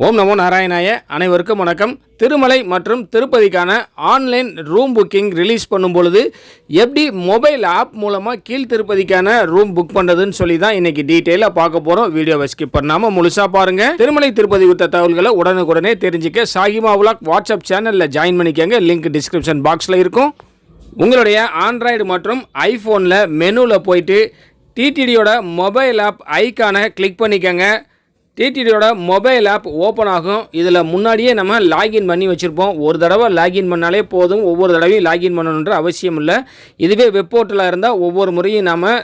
ஓம் நமோ நாராயணாய. அனைவருக்கும் வணக்கம். திருமலை மற்றும் திருப்பதிக்கான ஆன்லைன் ரூம் புக்கிங் ரிலீஸ் பண்ணும் பொழுது எப்படி மொபைல் ஆப் மூலமாக கீழ் திருப்பதிக்கான ரூம் புக் பண்ணுறதுன்னு சொல்லி தான் இன்றைக்கி டீட்டெயிலாக பார்க்க போகிறோம். வீடியோவை ஸ்கிப் பண்ணாமல் முழுசாக பாருங்கள். திருமலை திருப்பதி குறித்த தகவல்களை உடனுக்குடனே தெரிஞ்சுக்க சாகிமா விலாக் வாட்ஸ்அப் சேனலில் ஜாயின் பண்ணிக்கங்க. லிங்க் டிஸ்கிரிப்ஷன் பாக்ஸில் இருக்கும். உங்களுடைய ஆண்ட்ராய்டு மற்றும் ஐஃபோனில் மெனுவில் போயிட்டு டிடிடியோட மொபைல் ஆப் ஐக்கானை கிளிக் பண்ணிக்கங்க. டிடிடியோட மொபைல் ஆப் ஓப்பன் ஆகும். இதில் முன்னாடியே நம்ம லாகின் பண்ணி வச்சுருப்போம். ஒரு தடவை லாகின் பண்ணாலே போதும், ஒவ்வொரு தடவையும் லாகின் பண்ணணுன்ற அவசியம் இல்லை. இதுவே வெப் போர்ட்டலாக இருந்தால் ஒவ்வொரு முறையும் நம்ம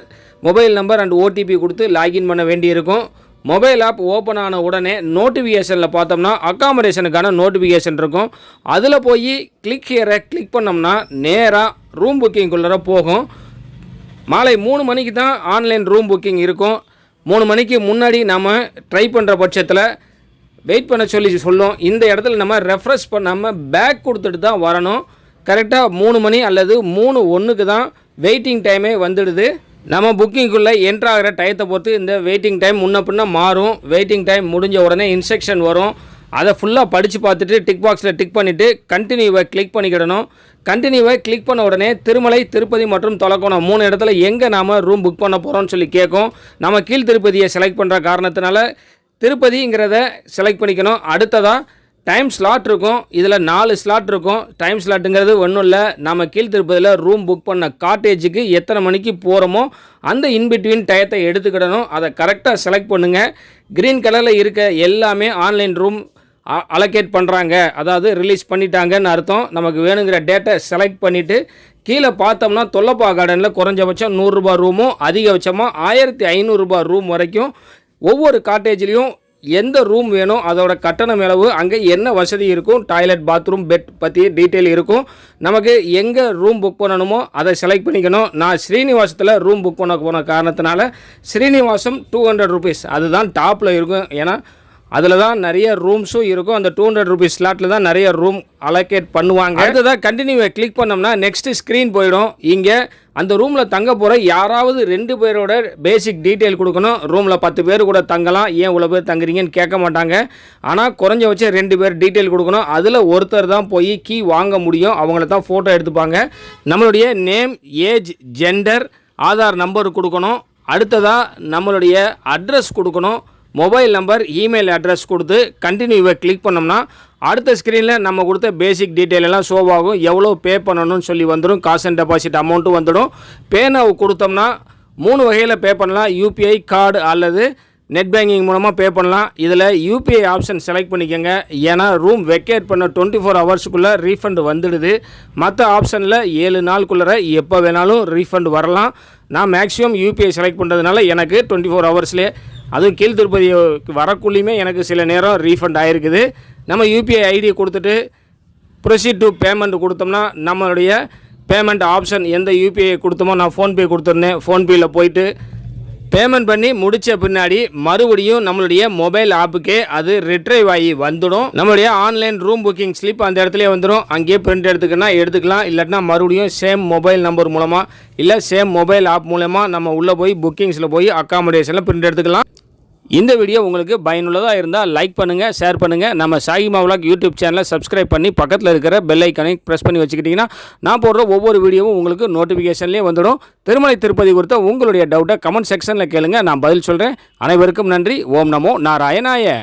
மொபைல் நம்பர் அண்ட் ஓடிபி கொடுத்து லாகின் பண்ண வேண்டியிருக்கும். மொபைல் ஆப் ஓப்பன் ஆன உடனே நோட்டிஃபிகேஷனில் பார்த்தோம்னா அக்காமடேஷனுக்கான நோட்டிஃபிகேஷன் இருக்கும். அதில் போய் கிளிக் ஹியரை கிளிக் பண்ணோம்னா நேராக ரூம் புக்கிங்குள்ளே போகும். மாலை 3 மணிக்கு தான் ஆன்லைன் ரூம் புக்கிங் இருக்கும். 3 மணிக்கு முன்னாடி நம்ம ட்ரை பண்ணுற பட்சத்தில் வெயிட் பண்ண சொல்லும். இந்த இடத்துல நம்ம ரெஃப்ரெஷ் பண்ணாமல் பேக் கொடுத்துட்டு தான் வரணும். கரெக்டாக 3 மணி அல்லது 3:01க்கு தான் வெயிட்டிங் டைமே வந்துடுது. நம்ம புக்கிங்குள்ளே என்ட்ராகிற டயத்தை பொறுத்து இந்த வெயிட்டிங் டைம் முன்ன பின்ன மாறும். வெயிட்டிங் டைம் முடிஞ்ச உடனே இன்ஸ்ட்ரக்ஷன் வரும். அதை ஃபுல்லாக படித்து பார்த்துட்டு டிக் பாக்ஸில் டிக் பண்ணிவிட்டு கண்டினியூவை கிளிக் பண்ணிக்கிடணும். கண்டினியூவை கிளிக் பண்ண உடனே திருமலை, திருப்பதி மற்றும் தொலைக்கோணம் 3 இடத்துல எங்கே நாம் ரூம் புக் பண்ண போகிறோம்னு சொல்லி கேட்கும். நம்ம கீழ் திருப்பதியை செலக்ட் பண்ணுற காரணத்தினால திருப்பதிங்கிறத செலக்ட் பண்ணிக்கணும். அடுத்ததாக டைம் ஸ்லாட் இருக்கும். இதில் 4 ஸ்லாட் இருக்கும். டைம் ஸ்லாட்டுங்கிறது ஒன்றும் இல்லை, நம்ம கீழ் திருப்பதியில் ரூம் புக் பண்ண காட்டேஜுக்கு எத்தனை மணிக்கு போகிறோமோ அந்த இன்பிட்வீன் டயத்தை எடுத்துக்கிடணும். அதை கரெக்டாக செலக்ட் பண்ணுங்கள். க்ரீன் கலரில் இருக்க எல்லாமே ஆன்லைன் ரூம் அலோகேட் பண்ணுறாங்க, அதாவது ரிலீஸ் பண்ணிட்டாங்கன்னு அர்த்தம். நமக்கு வேணுங்கிற டேட்டை செலக்ட் பண்ணிவிட்டு கீழே பார்த்தோம்னா தொல்லப்பா கார்டனில் குறைஞ்சபட்சம் 100 ரூபா ரூமும் அதிகபட்சமாக 1500 ரூபா ரூம் வரைக்கும் ஒவ்வொரு காட்டேஜ்லேயும் எந்த ரூம் வேணும், அதோட கட்டணம் எவ்வளவு, அங்கே என்ன வசதி இருக்கும், டாய்லெட், பாத்ரூம், பெட் பற்றி டீட்டெயில் இருக்கும். நமக்கு எங்கே ரூம் புக் பண்ணணுமோ அதை செலக்ட் பண்ணிக்கணும். நான் ஸ்ரீனிவாசத்தில் ரூம் புக் பண்ண போன காரணத்தினால ஸ்ரீனிவாசம் 200 ருபீஸ் அதுதான் டாப்பில் இருக்கும். ஏன்னா அதில் தான் நிறைய ரூம்ஸும் இருக்கும். அந்த 200 ருபீஸ் ஸ்லாட்டில் தான் நிறைய ரூம் அலோகேட் பண்ணுவாங்க. அடுத்ததாக கண்டினியூவை கிளிக் பண்ணோம்னா நெக்ஸ்ட்டு ஸ்க்ரீன் போயிடும். இங்கே அந்த ரூமில் தங்க போகிற யாராவது 2 பேரோட பேசிக் டீட்டெயில் கொடுக்கணும். ரூமில் 10 பேர் கூட தங்கலாம், ஏன் இவ்வளோ பேர் தங்குறீங்கன்னு கேட்க மாட்டாங்க. ஆனால் குறைஞ்சபட்சம் 2 பேர் டீட்டெயில் கொடுக்கணும். அதில் ஒருத்தர் தான் போய் கீ வாங்க முடியும். அவங்கள தான் ஃபோட்டோ எடுத்துப்பாங்க. நம்மளுடைய name, age, gender, Aadhaar number கொடுக்கணும். அடுத்ததாக நம்மளுடைய அட்ரஸ் கொடுக்கணும். மொபைல் நம்பர், இமெயில் அட்ரஸ் கொடுத்து கண்டினியூவை கிளிக் பண்ணோம்னா அடுத்த ஸ்க்ரீனில் நம்ம கொடுத்த பேசிக் டீட்டெயில் எல்லாம் ஷோ ஆகும். எவ்வளோ பே பண்ணணும்னு சொல்லி வந்துடும். காசு அண்ட் டெபாசிட் அமௌண்ட்டும் வந்துடும். பே நவ் கொடுத்தோம்னா 3 வகையில் பே பண்ணலாம். யூபிஐ கார்டு அல்லது நெட் பேங்கிங் மூலமாக பே பண்ணலாம். இதில் யூபிஐ ஆப்ஷன் செலக்ட் பண்ணிக்கோங்க. ஏன்னா ரூம் வெக்கேட் பண்ண 24 ஹவர்ஸுக்குள்ளே ரீஃபண்ட் வந்துடுது. மற்ற ஆப்ஷனில் 7 நாளுக்குள்ளே எப்போ வேணாலும் ரீஃபண்ட் வரலாம். நான் மேக்ஸிமம் யூபிஐ செலக்ட் பண்ணுறதுனால எனக்கு 24 ஹவர்ஸ்லேயே, அதுவும் கீழ் திருப்பதி வரக்குள்ளேயுமே எனக்கு சில நேரம் ரீஃபண்ட் ஆகிருக்குது. நம்ம யூபிஐ ஐடி கொடுத்துட்டு ப்ரொசீட் டு பேமெண்ட் கொடுத்தோம்னா நம்மளுடைய பேமெண்ட் ஆப்ஷன் எந்த யூபிஐ கொடுத்தோமோ, நான் ஃபோன்பே கொடுத்துருந்தேன், ஃபோன்பேயில் போயிட்டு பேமெண்ட் பண்ணி முடித்த பின்னாடி மறுபடியும் நம்மளுடைய மொபைல் ஆப்புக்கே அது ரிட்ரைவ் ஆகி வந்துடும். நம்மளுடைய ஆன்லைன் ரூம் புக்கிங் ஸ்லிப் அந்த இடத்துல வந்துடும். அங்கேயே பிரிண்ட் எடுத்துக்கலாம். இல்லாட்டினா மறுபடியும் சேம் மொபைல் நம்பர் மூலமாக இல்லை சேம் மொபைல் ஆப் மூலமாக நம்ம உள்ளே போய் புக்கிங்ஸில் போய் அக்காமடேஷனில் பிரிண்ட் எடுத்துக்கலாம். இந்த வீடியோ உங்களுக்கு பயனுள்ளதாக இருந்தால் லைக் பண்ணுங்கள், ஷேர் பண்ணுங்கள். நம்ம சாகிமா விலாக் யூடியூப் சேனலை சப்ஸ்கிரைப் பண்ணி பக்கத்தில் இருக்கிற பெல் ஐக்கானை ப்ரெஸ் பண்ணி வச்சுக்கிட்டிங்கன்னா நான் போடுற ஒவ்வொரு வீடியோவும் உங்களுக்கு நோட்டிஃபிகேஷன்லேயே வந்துடும். திருமலை திருப்பதி குறித்த உங்களுடைய டவுட்டை கமெண்ட் செக்ஷனில் கேளுங்க, நான் பதில் சொல்கிறேன். அனைவருக்கும் நன்றி. ஓம் நமோ நாராயணாய.